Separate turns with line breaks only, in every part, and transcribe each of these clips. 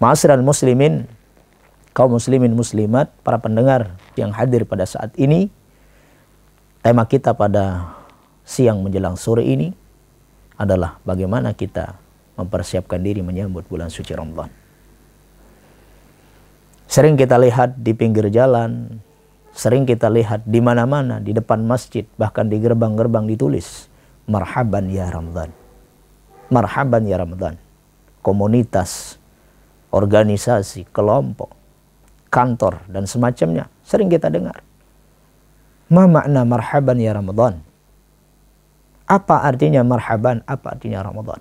Ma'asyiral muslimin, kaum muslimin muslimat, para pendengar yang hadir pada saat ini, tema kita pada siang menjelang sore ini adalah bagaimana kita mempersiapkan diri menyambut bulan suci Ramadan. Sering kita lihat di pinggir jalan, sering kita lihat di mana-mana, di depan masjid, bahkan di gerbang-gerbang ditulis, marhaban ya Ramadan. Marhaban ya Ramadan. Komunitas, organisasi, kelompok, kantor, dan semacamnya sering kita dengar. Ma makna marhaban ya Ramadan? Apa artinya marhaban? Apa artinya Ramadan?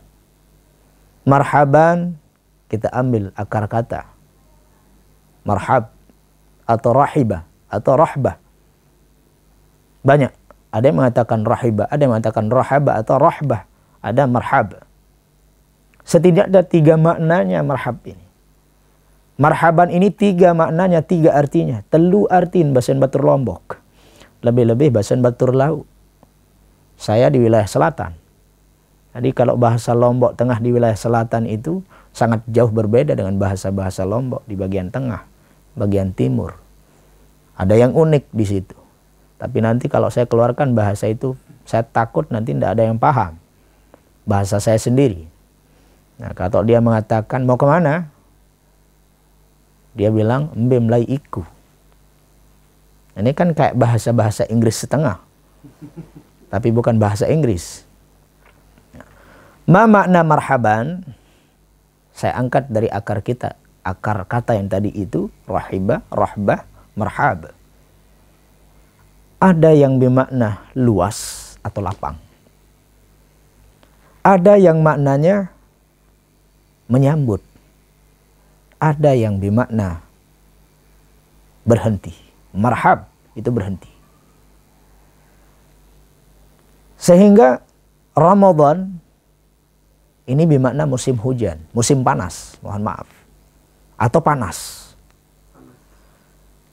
Marhaban kita ambil akar kata marhab atau rahibah atau rahbah. Banyak. Ada yang mengatakan rahibah, ada yang mengatakan rahaba atau rahbah, ada marhab. Setidaknya 3 maknanya marhab ini. Marhaban ini 3 maknanya, 3 artinya. Telu artiin basen batur Lombok. Lebih-lebih basen batur Lau. Saya di wilayah selatan. Jadi kalau bahasa Lombok Tengah di wilayah selatan itu sangat jauh berbeda dengan bahasa-bahasa Lombok di bagian tengah, bagian timur. Ada yang unik di situ. Tapi nanti kalau saya keluarkan bahasa itu, saya takut nanti tidak ada yang paham. Bahasa saya sendiri. Nah, kalau dia mengatakan mau kemana? Dia bilang, embe mlai iku. Ini kan kayak bahasa-bahasa Inggris setengah. Tapi bukan bahasa Inggris. Ma makna marhaban? Saya angkat dari akar kita. Akar kata yang tadi itu, rahibah, rahbah, marhab. Ada yang bermakna luas atau lapang. Ada yang maknanya menyambut. Ada yang bermakna berhenti. Marhab itu berhenti. Sehingga Ramadan ini bermakna musim hujan, musim panas, mohon maaf. Atau panas.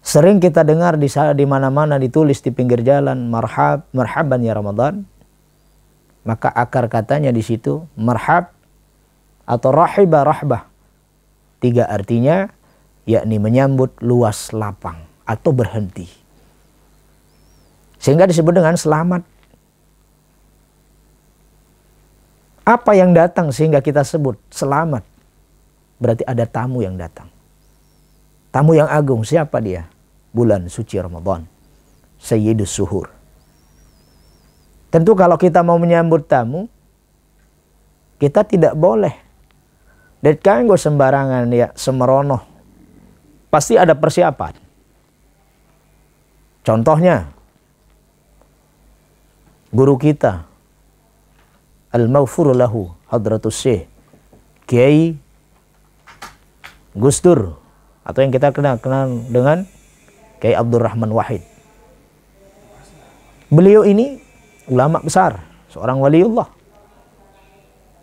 Sering kita dengar di mana-mana ditulis di pinggir jalan marhaban ya Ramadan. Maka akar katanya di situ marhab atau rahibah rahbah. 3 artinya yakni menyambut luas lapang atau berhenti. Sehingga disebut dengan selamat. Apa yang datang sehingga kita sebut selamat? Berarti ada tamu yang datang. Tamu yang agung, siapa dia? Bulan suci Ramadan. Sayyidus Suhur. Tentu kalau kita mau menyambut tamu, kita tidak boleh dan kanggo sembarangan ya semerono. Pasti ada persiapan. Contohnya, guru kita Al-Maghfur lahu Hadratus Syekh Kiai Gus Dur, atau yang kita kenal dengan Kiai Abdurrahman Wahid. Beliau ini ulama besar, seorang waliullah.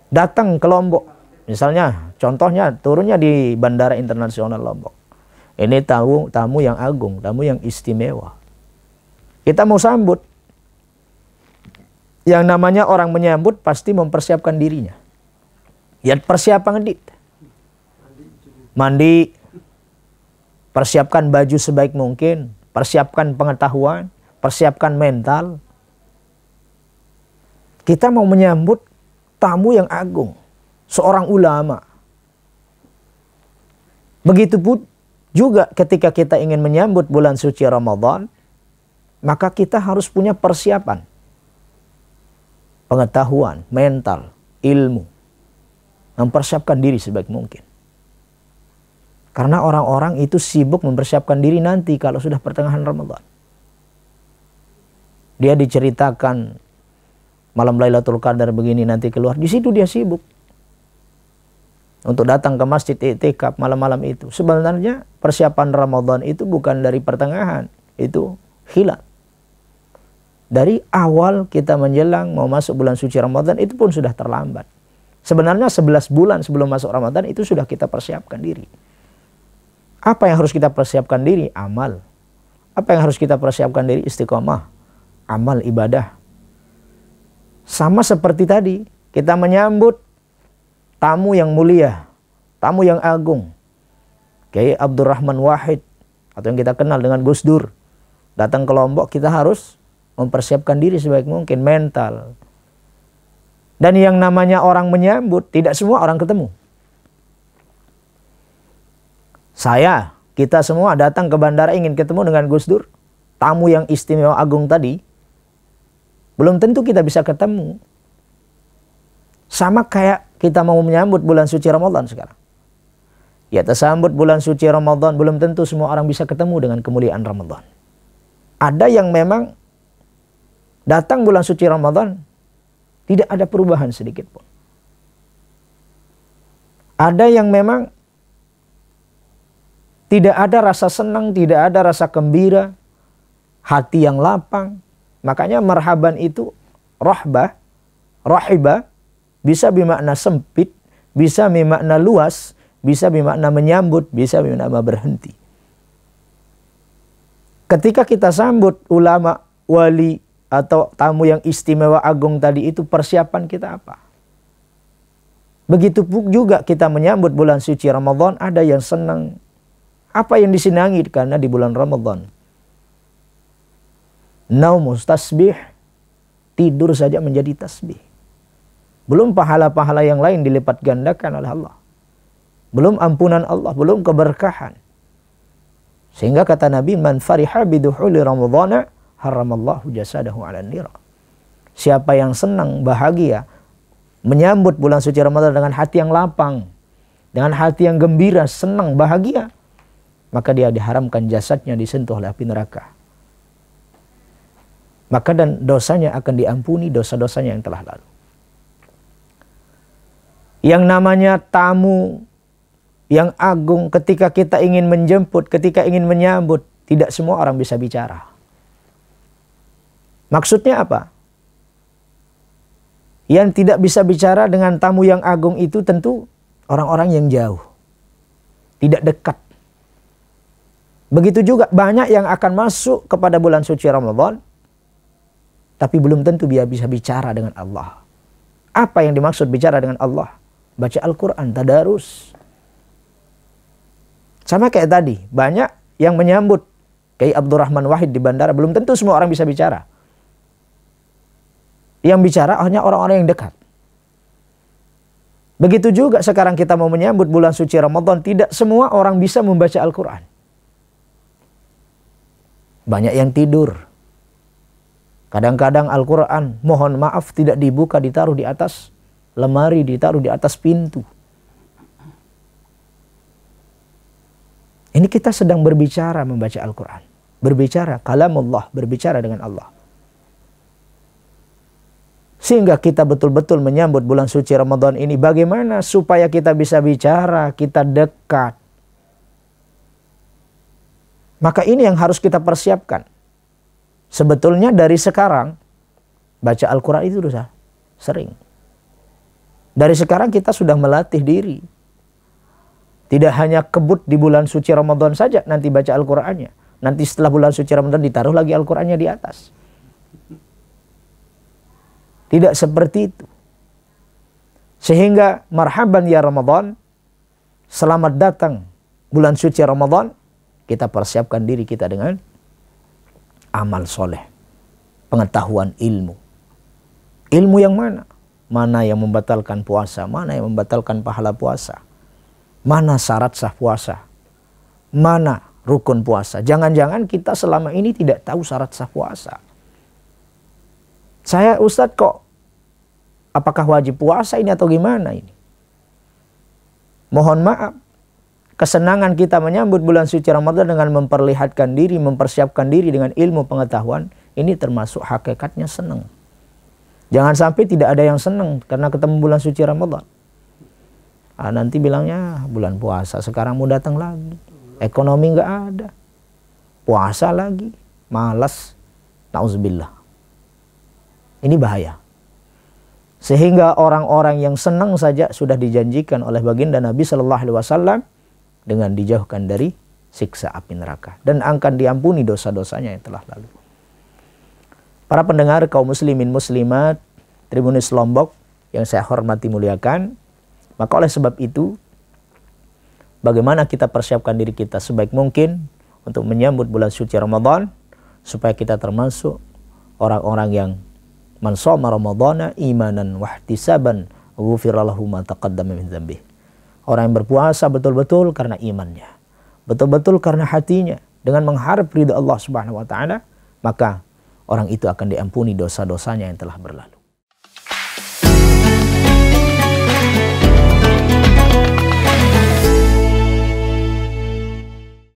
Datang ke Lombok. Misalnya, contohnya turunnya di Bandara Internasional Lombok. Ini tamu yang agung, tamu yang istimewa. Kita mau sambut. Yang namanya orang menyambut pasti mempersiapkan dirinya. Ya persiapan dit. Mandi, persiapkan baju sebaik mungkin, persiapkan pengetahuan, persiapkan mental. Kita mau menyambut tamu yang agung. Seorang ulama. Begitupun juga ketika kita ingin menyambut bulan suci Ramadan, maka kita harus punya persiapan. Pengetahuan, mental, ilmu. Mempersiapkan diri sebaik mungkin. Karena orang-orang itu sibuk mempersiapkan diri nanti kalau sudah pertengahan Ramadan. Dia diceritakan malam Lailatul Qadar begini nanti keluar. Di situ dia sibuk. Untuk datang ke masjid i'tikaf malam-malam itu. Sebenarnya persiapan Ramadan itu bukan dari pertengahan. Itu hilang. Dari awal kita menjelang mau masuk bulan suci Ramadan itu pun sudah terlambat. Sebenarnya 11 bulan sebelum masuk Ramadan itu sudah kita persiapkan diri. Apa yang harus kita persiapkan diri? Amal. Apa yang harus kita persiapkan diri? Istiqomah. Amal ibadah. Sama seperti tadi. Kita menyambut tamu yang mulia. Tamu yang agung. Kiai Abdurrahman Wahid atau yang kita kenal dengan Gus Dur datang ke Lombok, kita harus mempersiapkan diri sebaik mungkin, mental. Dan yang namanya orang menyambut, tidak semua orang ketemu. Kita semua datang ke bandara ingin ketemu dengan Gus Dur, tamu yang istimewa agung tadi, belum tentu kita bisa ketemu. Sama kayak kita mau menyambut bulan suci Ramadan sekarang. Ya, tersambut bulan suci Ramadan, belum tentu semua orang bisa ketemu dengan kemuliaan Ramadan. Ada yang memang datang bulan suci Ramadan, tidak ada perubahan sedikit pun. Ada yang memang tidak ada rasa senang, tidak ada rasa gembira, hati yang lapang. Makanya marhaban itu rahbah, rahibah, bisa bermakna sempit, bisa bermakna luas, bisa bermakna menyambut, bisa bermakna berhenti. Ketika kita sambut ulama, wali, atau tamu yang istimewa agung tadi, itu persiapan kita apa? Begitu juga kita menyambut bulan suci Ramadan, ada yang senang. Apa yang disenangi karena di bulan Ramadan? Naumus tasbih, tidur saja menjadi tasbih. Belum pahala-pahala yang lain dilipat gandakan oleh Allah. Belum ampunan Allah, belum keberkahan. Sehingga kata Nabi, man fariha biduhuli Ramadhana haramallahu jasadahu ala nira. Siapa yang senang, bahagia menyambut bulan suci Ramadan dengan hati yang lapang, dengan hati yang gembira, senang, bahagia, maka dia diharamkan jasadnya disentuh oleh api neraka. Maka dan dosanya akan diampuni, dosa-dosanya yang telah lalu. Yang namanya tamu yang agung, ketika kita ingin menjemput, ketika ingin menyambut, tidak semua orang bisa bicara. Maksudnya apa? Yang tidak bisa bicara dengan tamu yang agung itu tentu orang-orang yang jauh, tidak dekat. Begitu juga banyak yang akan masuk kepada bulan suci Ramadan, tapi belum tentu dia bisa bicara dengan Allah. Apa yang dimaksud bicara dengan Allah? Baca Al-Quran, tadarus. Sama kayak tadi, banyak yang menyambut Kiai Abdurrahman Wahid di bandara, belum tentu semua orang bisa bicara. Yang bicara hanya orang-orang yang dekat. Begitu juga sekarang kita mau menyambut bulan suci Ramadan, tidak semua orang bisa membaca Al-Quran. Banyak yang tidur. Kadang-kadang Al-Quran, mohon maaf, tidak dibuka, ditaruh di atas lemari, ditaruh di atas pintu. Ini kita sedang berbicara membaca Al-Quran. Berbicara kalamullah, berbicara dengan Allah. Sehingga kita betul-betul menyambut bulan suci Ramadan ini. Bagaimana supaya kita bisa bicara, kita dekat. Maka ini yang harus kita persiapkan. Sebetulnya dari sekarang, baca Al-Quran itu sudah sering. Dari sekarang kita sudah melatih diri. Tidak hanya kebut di bulan suci Ramadan saja nanti baca Al-Qurannya. Nanti setelah bulan suci Ramadan ditaruh lagi Al-Qurannya di atas. Tidak seperti itu. Sehingga marhaban ya Ramadan, selamat datang bulan suci Ramadan, kita persiapkan diri kita dengan amal soleh, pengetahuan ilmu. Ilmu yang mana? Mana yang membatalkan puasa, mana yang membatalkan pahala puasa, mana syarat sah puasa, mana rukun puasa. Jangan-jangan kita selama ini tidak tahu syarat sah puasa. Saya Ustadz kok, apakah wajib puasa ini atau gimana ini? Mohon maaf, kesenangan kita menyambut bulan suci Ramadan dengan memperlihatkan diri, mempersiapkan diri dengan ilmu pengetahuan, ini termasuk hakikatnya senang. Jangan sampai tidak ada yang senang karena ketemu bulan suci Ramadan. Nanti bilangnya bulan puasa sekarang mau datang lagi. Ekonomi nggak ada. Puasa lagi. Malas. Nauzubillah. Ini bahaya. Sehingga orang-orang yang senang saja sudah dijanjikan oleh baginda Nabi Sallallahu Alaihi Wasallam dengan dijauhkan dari siksa api neraka. Dan akan diampuni dosa-dosanya yang telah lalu. Para pendengar kaum muslimin muslimat Tribunnews Lombok yang saya hormati muliakan, maka oleh sebab itu bagaimana kita persiapkan diri kita sebaik mungkin untuk menyambut bulan suci Ramadan, supaya kita termasuk orang-orang yang man shoma ramadhana imanan wahtisaban ghufira lahu ma taqaddama min dzambih. Orang yang berpuasa betul-betul karena imannya, betul-betul karena hatinya, dengan mengharap ridha Allah Subhanahu wa taala, maka orang itu akan diampuni dosa-dosanya yang telah berlalu.